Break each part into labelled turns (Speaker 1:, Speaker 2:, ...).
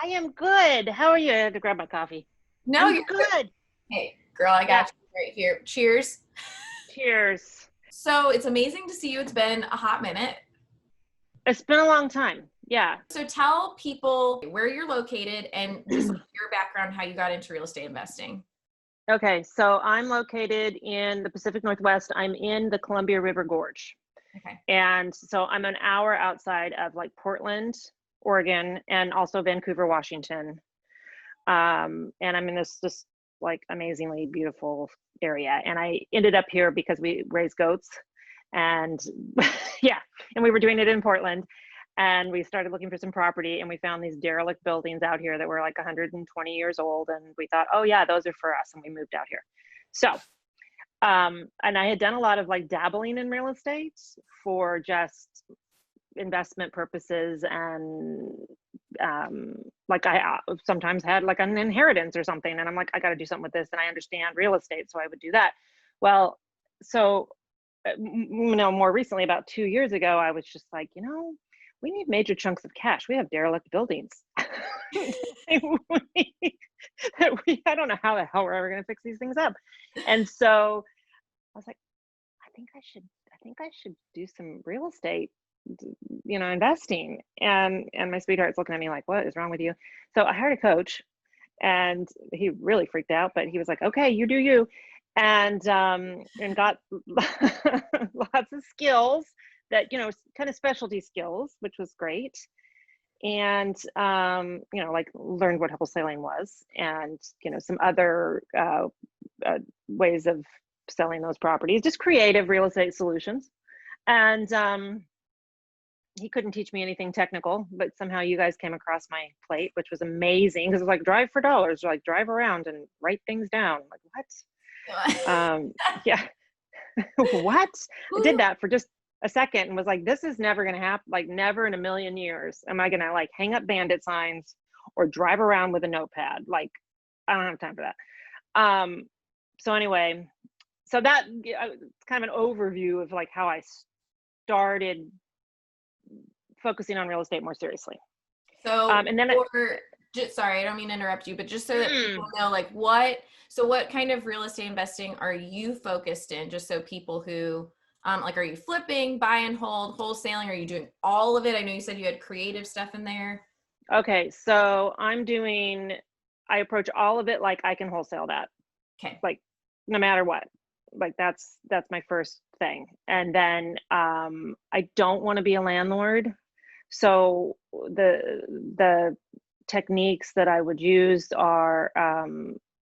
Speaker 1: I am good. How are you? I had to grab my coffee.
Speaker 2: No,
Speaker 1: I'm
Speaker 2: you're good.
Speaker 1: good.
Speaker 2: Hey, girl, I
Speaker 1: Yeah.
Speaker 2: got you right here. Cheers.
Speaker 1: Cheers.
Speaker 2: So it's amazing to see you. It's been a hot minute.
Speaker 1: It's been a long time. Yeah.
Speaker 2: So tell people where you're located and just like your background, how you got into real estate investing.
Speaker 1: Okay. So I'm located in the Pacific Northwest. I'm in the Columbia River Gorge.
Speaker 2: Okay.
Speaker 1: And so I'm an hour outside of like Portland, Oregon, and also Vancouver, Washington. And I'm in this just like amazingly beautiful area. And I ended up here because we raise goats. And yeah, and we were doing it in Portland. And we started looking for some property and we found these derelict buildings out here that were like 120 years old. And we thought, oh, yeah, those are for us. And we moved out here. So, and I had done a lot of like dabbling in real estate for just investment purposes and like I sometimes had like an inheritance or something and I'm like I got to do something with this and I understand real estate so I would do that. Well, so more recently about 2 years ago I was just like, we need major chunks of cash. We have derelict buildings. I don't know how the hell we're ever going to fix these things up. And so I was like, I think I should do some real estate, investing. And my sweetheart's looking at me like, what is wrong with you? So I hired a coach and he really freaked out, but he was like, okay, you do you. And got lots of skills that, kind of specialty skills, which was great. And, like learned what wholesaling was and, some other ways of selling those properties, just creative real estate solutions. And he couldn't teach me anything technical, but somehow you guys came across my plate, which was amazing because it was like drive for dollars, like drive around and write things down. Like what? Yeah, what? I did that for just a second and was like, this is never going to happen. Like never in a million years am I going to like hang up bandit signs or drive around with a notepad. Like I don't have time for that. So anyway, so that it's kind of an overview of like how I started focusing on real estate more seriously.
Speaker 2: So,
Speaker 1: And then
Speaker 2: sorry, I don't mean to interrupt you, but just so that people know, like what kind of real estate investing are you focused in? Just so people who, like, are you flipping, buy and hold, wholesaling? Are you doing all of it? I know you said you had creative stuff in there.
Speaker 1: Okay, so I approach all of it like I can wholesale that.
Speaker 2: Okay.
Speaker 1: Like no matter what. Like that's my first thing. And then I don't want to be a landlord. So the techniques that I would use are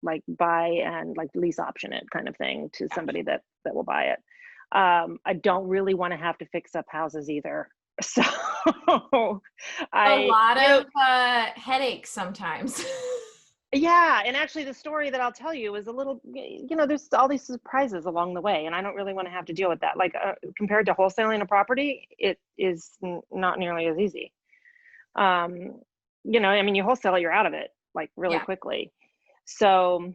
Speaker 1: like buy and like lease option it kind of thing to somebody that will buy it. I don't really want to have to fix up houses either. So
Speaker 2: a lot of headaches sometimes.
Speaker 1: Yeah, and actually the story that I'll tell you is a little, there's all these surprises along the way, and I don't really want to have to deal with that. Like compared to wholesaling a property, it is not nearly as easy. I mean, you wholesale it, you're out of it like really quickly. So,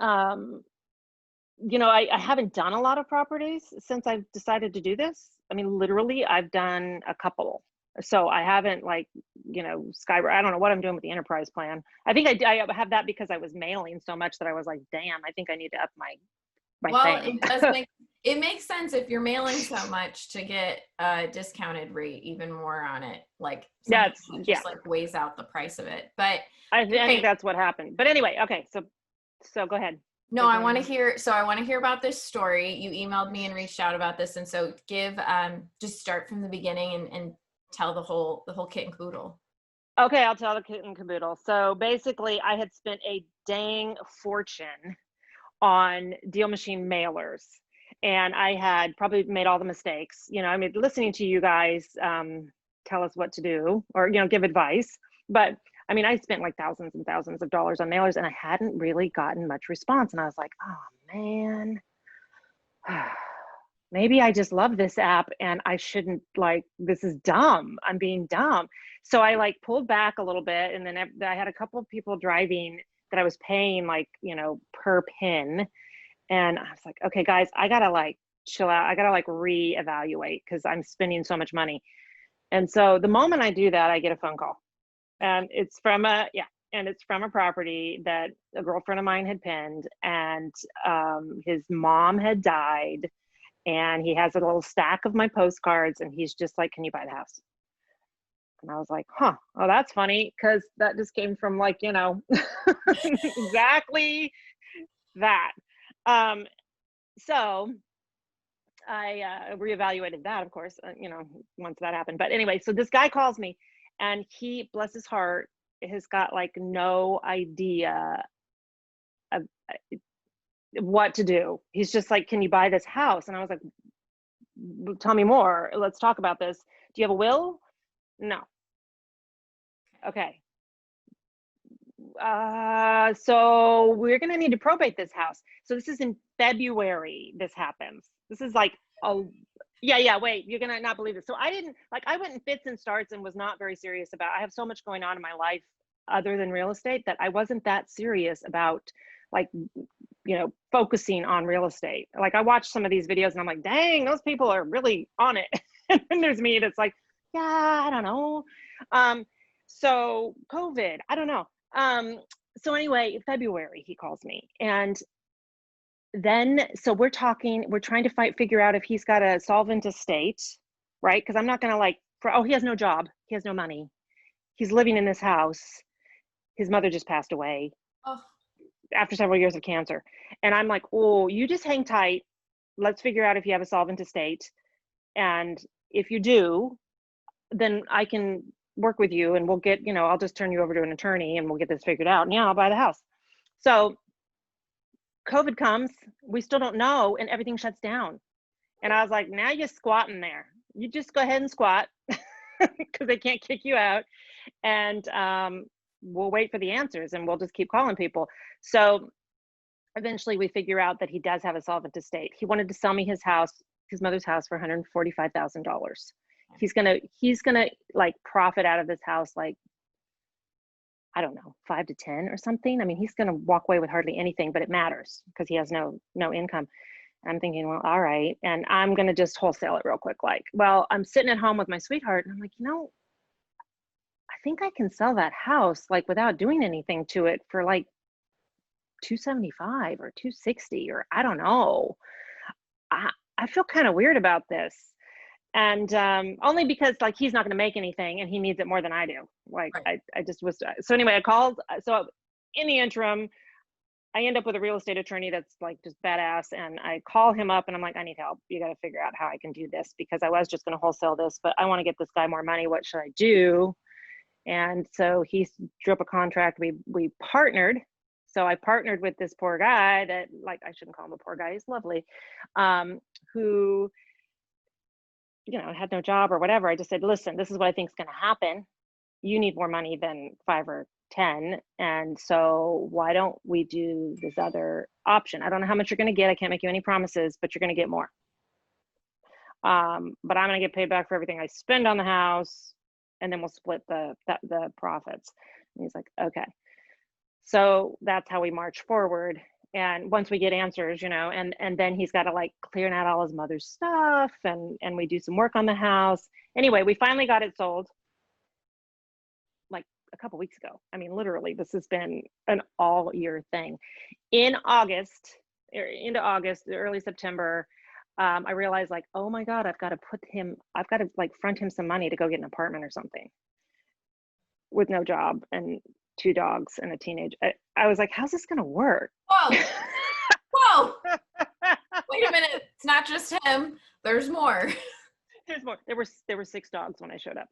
Speaker 1: I haven't done a lot of properties since I've decided to do this. I mean, literally, I've done a couple. So I haven't I don't know what I'm doing with the enterprise plan. I think I have that because I was mailing so much that I was like, damn, I think I need to up my thing.
Speaker 2: It makes sense if you're mailing so much to get a discounted rate even more on it. Like like weighs out the price of it. But
Speaker 1: I think that's what happened. But anyway, okay, so go ahead.
Speaker 2: No, I want to hear about this story. You emailed me and reached out about this. And so just start from the beginning and tell the whole kit and caboodle.
Speaker 1: Okay, I'll tell the kit and caboodle. So basically I had spent a dang fortune on DealMachine mailers and I had probably made all the mistakes. I mean, listening to you guys tell us what to do or, give advice. But I mean, I spent like thousands and thousands of dollars on mailers and I hadn't really gotten much response. And I was like, oh man, maybe I just love this app and I shouldn't, like, this is dumb. I'm being dumb. So I like pulled back a little bit. And then I had a couple of people driving that I was paying like, per pin. And I was like, okay, guys, I gotta like chill out. I gotta like reevaluate because I'm spending so much money. And so the moment I do that, I get a phone call. And it's from a, yeah, and it's from a property that a girlfriend of mine had pinned, and his mom had died, and he has a little stack of my postcards, and he's just like, can you buy the house? And I was like, huh, oh, that's funny, because that just came from, like, you know, exactly that. So I reevaluated that, of course, you know, once that happened. But anyway, so this guy calls me, and he, bless his heart, has got like no idea of what to do. He's just like, can you buy this house? And I was like, tell me more. Let's talk about this. Do you have a will? No. Okay. So we're going to need to probate this house. So this is in February. This happens. This is like, oh, yeah, wait, you're going to not believe this. So I went in fits and starts and was not very serious about, I have so much going on in my life other than real estate that I wasn't that serious about, like, you know, focusing on real estate. Like, I watched some of these videos and I'm like, dang, those people are really on it. And then there's me that's like, yeah, I don't know. So COVID, I don't know. So anyway, February, he calls me, and then, so we're trying to figure out if he's got a solvent estate, right? Because I'm not going to, like, he has no job. He has no money. He's living in this house. His mother just passed away after several years of cancer. And I'm like, oh, you just hang tight. Let's figure out if you have a solvent estate. And if you do, then I can work with you, and we'll get, you know, I'll just turn you over to an attorney and we'll get this figured out. And yeah, I'll buy the house. So COVID comes, we still don't know, and everything shuts down. And I was like, now you're squatting there. You just go ahead and squat because they can't kick you out. And we'll wait for the answers, and we'll just keep calling people. So eventually we figure out that he does have a solvent estate. He wanted to sell me his house, his mother's house, for $145,000. He's gonna like profit out of this house, like, I don't know, 5 to 10 or something. I mean, he's gonna walk away with hardly anything, but it matters because he has no income. I'm thinking, well, all right, and I'm gonna just wholesale it real quick. Like, well, I'm sitting at home with my sweetheart, and I'm like, you know, I think I can sell that house, like, without doing anything to it, for like 275 or 260, or I don't know. I feel kind of weird about this. And only because, like, he's not going to make anything, and he needs it more than I do. Like, right. I just was, so anyway, I called. So in the interim, I end up with a real estate attorney that's like just badass, and I call him up and I'm like, I need help. You got to figure out how I can do this, because I was just going to wholesale this, but I want to get this guy more money. What should I do? And so he drew up a contract. We partnered. So I partnered with this poor guy that, like, I shouldn't call him a poor guy. He's lovely. Who, you know, had no job or whatever. I just said, listen, this is what I think is going to happen. You need more money than 5 or 10. And so why don't we do this other option? I don't know how much you're going to get. I can't make you any promises, but you're going to get more. But I'm going to get paid back for everything I spend on the house, and then we'll split the profits. And he's like, okay. So that's how we march forward. And once we get answers, you know, and then he's got to, like, clear out all his mother's stuff, and we do some work on the house. Anyway, we finally got it sold, like, a couple weeks ago. I mean, literally, this has been an all year thing. In August, into August, early September, I realized, like, oh my God, I've got to like front him some money to go get an apartment or something, with no job and 2 dogs and a teenager. I was like, how's this gonna work?
Speaker 2: Whoa. Whoa. Wait a minute. It's not just him. There's more.
Speaker 1: There's more. There were 6 dogs when I showed up.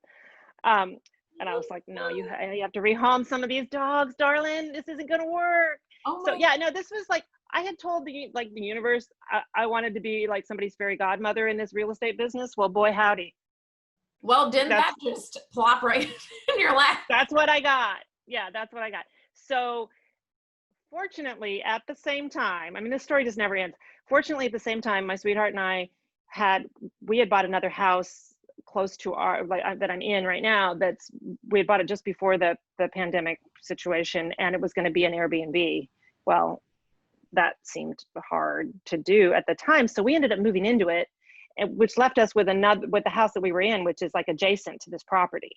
Speaker 1: And I was like, no, you have to rehome some of these dogs, darling. This isn't gonna work. Oh, so yeah, no, this was like, I had told the universe I wanted to be like somebody's fairy godmother in this real estate business. Well, boy, howdy.
Speaker 2: Well, didn't that just plop right in your lap?
Speaker 1: That's what I got. Yeah, that's what I got. So fortunately, at the same time, I mean, this story just never ends. Fortunately, at the same time, my sweetheart and I had bought another house close to our, that I'm in right now. We had bought it just before the pandemic situation, and it was going to be an Airbnb. Well, that seemed hard to do at the time, so we ended up moving into it, which left us with the house that we were in, which is like adjacent to this property.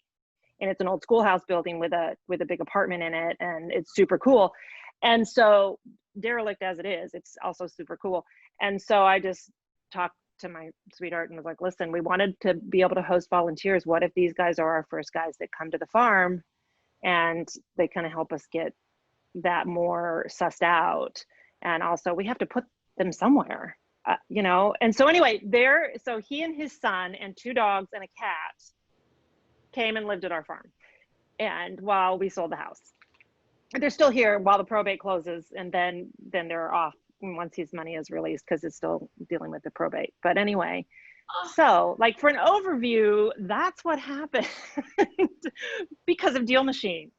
Speaker 1: and it's an old schoolhouse building with a big apartment in it, and it's super cool. And so, derelict as it is, it's also super cool. And so I just talked to my sweetheart and was like, listen, we wanted to be able to host volunteers. What if these guys are our first guys that come to the farm, and they kind of help us get that more sussed out? And also we have to put them somewhere, you know? And so anyway, so he and his son and 2 dogs and a cat came and lived at our farm. And while we sold the house, they're still here while the probate closes, and then they're off once his money is released, because it's still dealing with the probate. But anyway, so like for an overview, that's what happened because of DealMachine.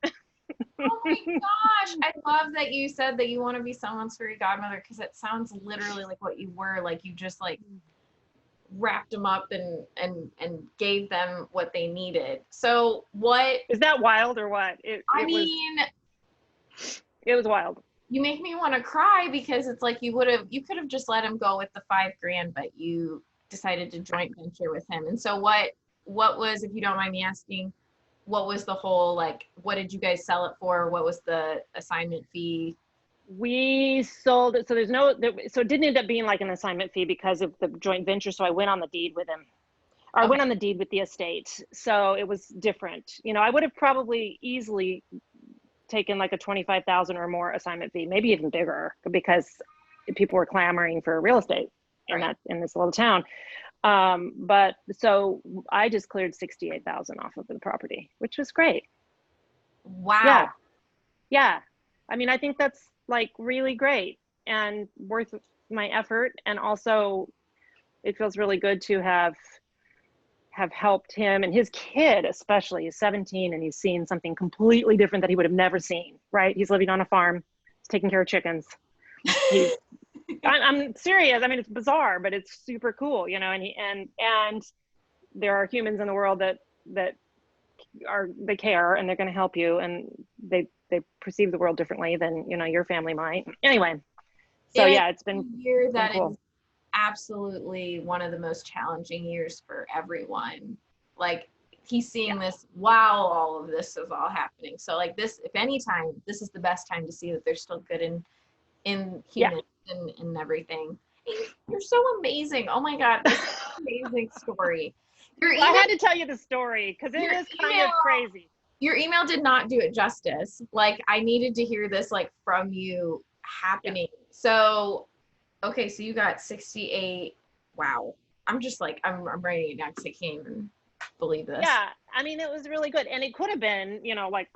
Speaker 2: Oh my gosh. I love that you said that you want to be someone's fairy godmother, because it sounds literally like what you were. Like you just like wrapped them up and gave them what they needed. So what
Speaker 1: is that, wild or what? It was wild.
Speaker 2: You make me want to cry, because it's like you could have just let him go with the $5,000, but you decided to joint venture with him. And so what was, if you don't mind me asking, what was the whole, like, what did you guys sell it for? What was the assignment fee?
Speaker 1: We sold it. So so it didn't end up being like an assignment fee because of the joint venture. So I went on the deed with him, or I went on the deed with the estate. So it was different. You know, I would have probably easily taken like a 25,000 or more assignment fee, maybe even bigger, because people were clamoring for real estate in this little town. But so I just cleared 68,000 off of the property, which was great.
Speaker 2: Wow.
Speaker 1: Yeah. I mean, I think that's like really great and worth my effort. And also it feels really good to have helped him, and his kid especially is 17, and he's seen something completely different that he would have never seen, right? He's living on a farm, he's taking care of chickens. I'm serious. I mean, it's bizarre, but it's super cool, you know. And there are humans in the world that they care, and they're going to help you, and they perceive the world differently than, you know, your family might. Anyway, so yeah, it's been
Speaker 2: a year that
Speaker 1: cool.
Speaker 2: Is absolutely one of the most challenging years for everyone. Like he's seeing this while all of this is all happening. So like this, if any time, this is the best time to see that there's still good in humans and everything. You're so amazing. Oh my God, this is an amazing story.
Speaker 1: I had to tell you the story because it is kind of crazy.
Speaker 2: Your email did not do it justice. Like I needed to hear this like from you happening. Yeah. So, okay, so you got 68. Wow. I'm just like, I'm writing it down because I can't even believe this.
Speaker 1: Yeah. I mean, it was really good. And it could have been, you know, like,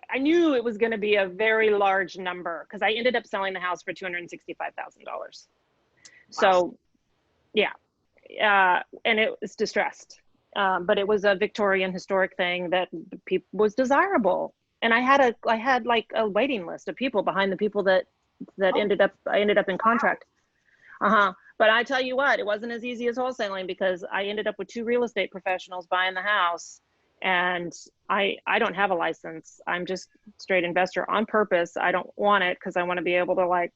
Speaker 1: I knew it was going to be a very large number because I ended up selling the house for $265,000. Wow. So, yeah. And it was distressed. But it was a Victorian historic thing that was desirable. And I had like a waiting list of people behind the people that I ended up in contract. But I tell you what, it wasn't as easy as wholesaling because I ended up with 2 real estate professionals buying the house, and I don't have a license. I'm just straight investor on purpose. I don't want it because I want to be able to like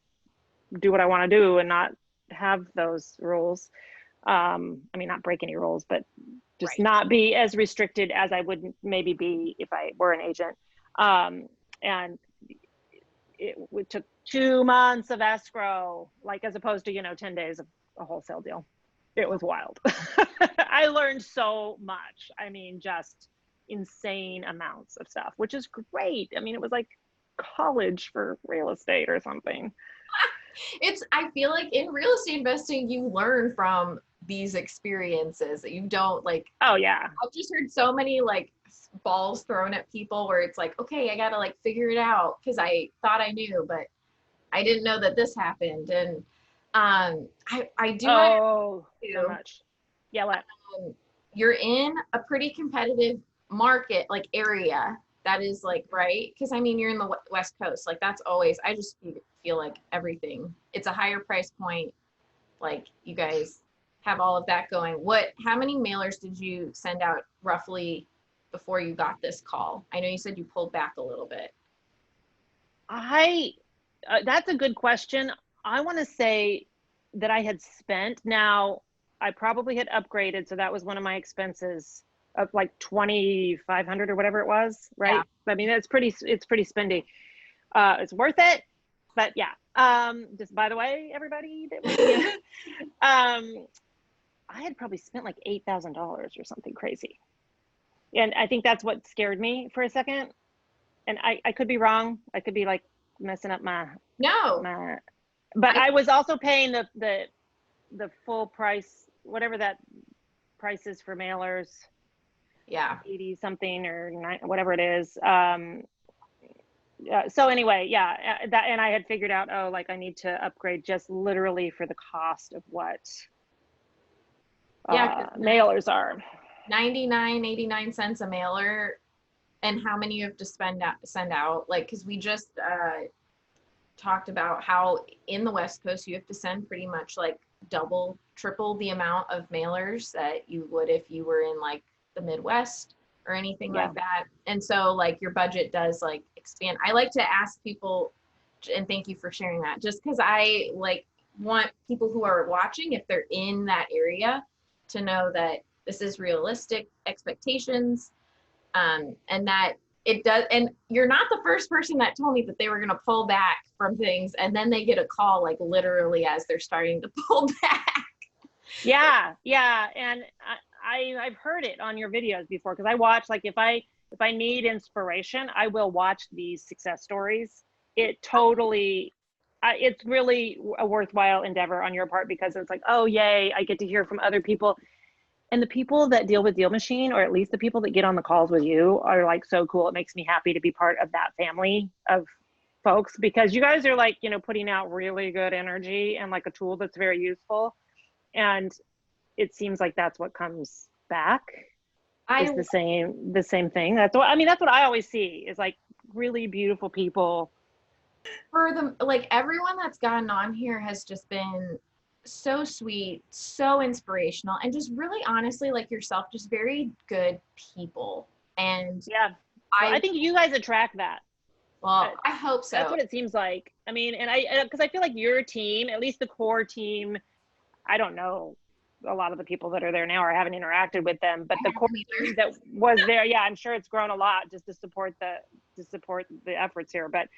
Speaker 1: do what I want to do and not have those rules. I mean, not break any rules, but just not be as restricted as I would maybe be if I were an agent. And it took 2 months of escrow, like as opposed to, 10 days of a wholesale deal. It was wild. I learned so much. I mean, just insane amounts of stuff, which is great. I mean, it was like college for real estate or something.
Speaker 2: I feel like in real estate investing, you learn from these experiences that you don't like.
Speaker 1: Oh yeah.
Speaker 2: I've just heard so many like balls thrown at people where it's like, okay, I got to like figure it out because I thought I knew, but I didn't know that this happened. And I do.
Speaker 1: Oh, so much. Yeah. What?
Speaker 2: You're in a pretty competitive market, like area that is like, right? Because I mean, you're in the West Coast. Like that's always, I just feel like everything, it's a higher price point. Like you guys have all of that going. How many mailers did you send out roughly before you got this call? I know you said you pulled back a little bit.
Speaker 1: That's a good question. I want to say that I had spent, now I probably had upgraded. So that was one of my expenses of like 2,500 or whatever it was, right?
Speaker 2: Yeah.
Speaker 1: I mean, it's pretty spendy. It's worth it, but yeah. Just by the way, everybody, I had probably spent like $8,000 or something crazy. And I think that's what scared me for a second. And I could be wrong. I could be like messing up but I was also paying the full price, whatever that price is for mailers.
Speaker 2: Yeah.
Speaker 1: 80 something or 9, whatever it is. So anyway, yeah, and I had figured out, oh, like I need to upgrade just literally for the cost of what mailers are.
Speaker 2: 89 cents a mailer, and how many you have to send out, like, because we just talked about how in the West Coast you have to send pretty much like double, triple the amount of mailers that you would if you were in like the Midwest or anything like that. And so like your budget does like expand. I like to ask people, and thank you for sharing that, just because I like want people who are watching, if they're in that area, to know that this is realistic expectations, and that it does. And you're not the first person that told me that they were going to pull back from things, and then they get a call like literally as they're starting to pull back.
Speaker 1: Yeah, and I've heard it on your videos before, because I watch, like, if I need inspiration, I will watch these success stories. It's really a worthwhile endeavor on your part, because it's like, oh yay, I get to hear from other people. And the people that deal with DealMachine, or at least the people that get on the calls with you, are like so cool. It makes me happy to be part of that family of folks, because you guys are like, putting out really good energy and like a tool that's very useful. And it seems like that's what comes back is the same thing. That's what I always see, is like really beautiful people.
Speaker 2: For them, like everyone that's gotten on here has just been so sweet, so inspirational, and just really honestly, like yourself, just very good people. And
Speaker 1: yeah, I think you guys attract that.
Speaker 2: Well, I hope so.
Speaker 1: That's what it seems like. I mean, and because I feel like your team, at least the core team, I don't know a lot of the people that are there now, or haven't interacted with them, but the core team that was there, yeah, I'm sure it's grown a lot just to support the efforts here. But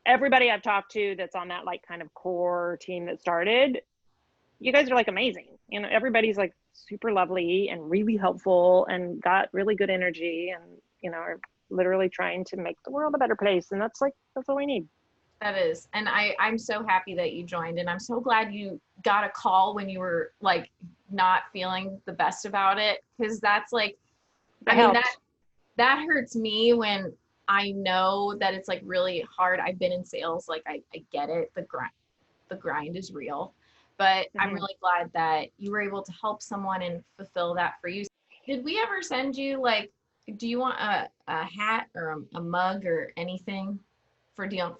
Speaker 1: everybody I've talked to that's on that like kind of core team that started, you guys are like amazing. Everybody's like super lovely and really helpful and got really good energy, and are literally trying to make the world a better place. And that's all we need.
Speaker 2: That is. And I'm so happy that you joined, and I'm so glad you got a call when you were like not feeling the best about it, because that's like, that hurts me when I know that it's like really hard. I've been in sales, like I get it. The grind is real, but I'm really glad that you were able to help someone and fulfill that for you. Did we ever send you, like, do you want a hat or a mug or anything from Deal?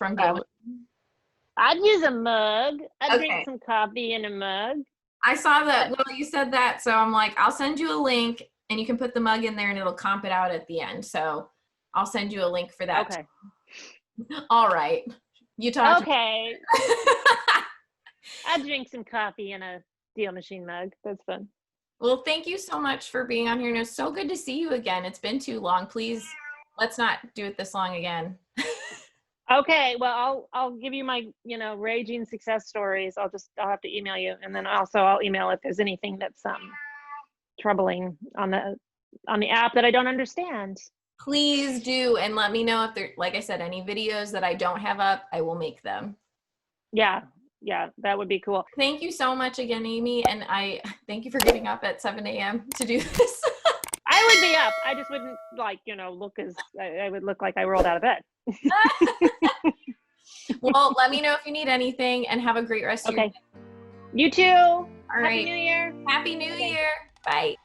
Speaker 1: I'd use a mug. I'd drink some coffee in a mug.
Speaker 2: I saw that. Well, you said that, so I'm like, I'll send you a link and you can put the mug in there and it'll comp it out at the end. So I'll send you a link for that.
Speaker 1: Okay.
Speaker 2: All right. You talk.
Speaker 1: Okay. I'd drink some coffee in a DealMachine mug. That's fun.
Speaker 2: Well, thank you so much for being on here. And it's so good to see you again. It's been too long. Please, let's not do it this long again.
Speaker 1: Okay. Well, I'll give you my, raging success stories. I'll have to email you. And then also I'll email if there's anything that's troubling on the app that I don't understand.
Speaker 2: Please do. And let me know if there, like I said, any videos that I don't have up, I will make them.
Speaker 1: Yeah, that would be cool.
Speaker 2: Thank you so much again, Amy. And I thank you for getting up at 7 a.m. to do this.
Speaker 1: I would be up. I just wouldn't I would look like I rolled out of bed.
Speaker 2: Well, let me know if you need anything, and have a great rest of your day.
Speaker 1: You too.
Speaker 2: All right.
Speaker 1: Happy New Year.
Speaker 2: Happy New Year. Bye.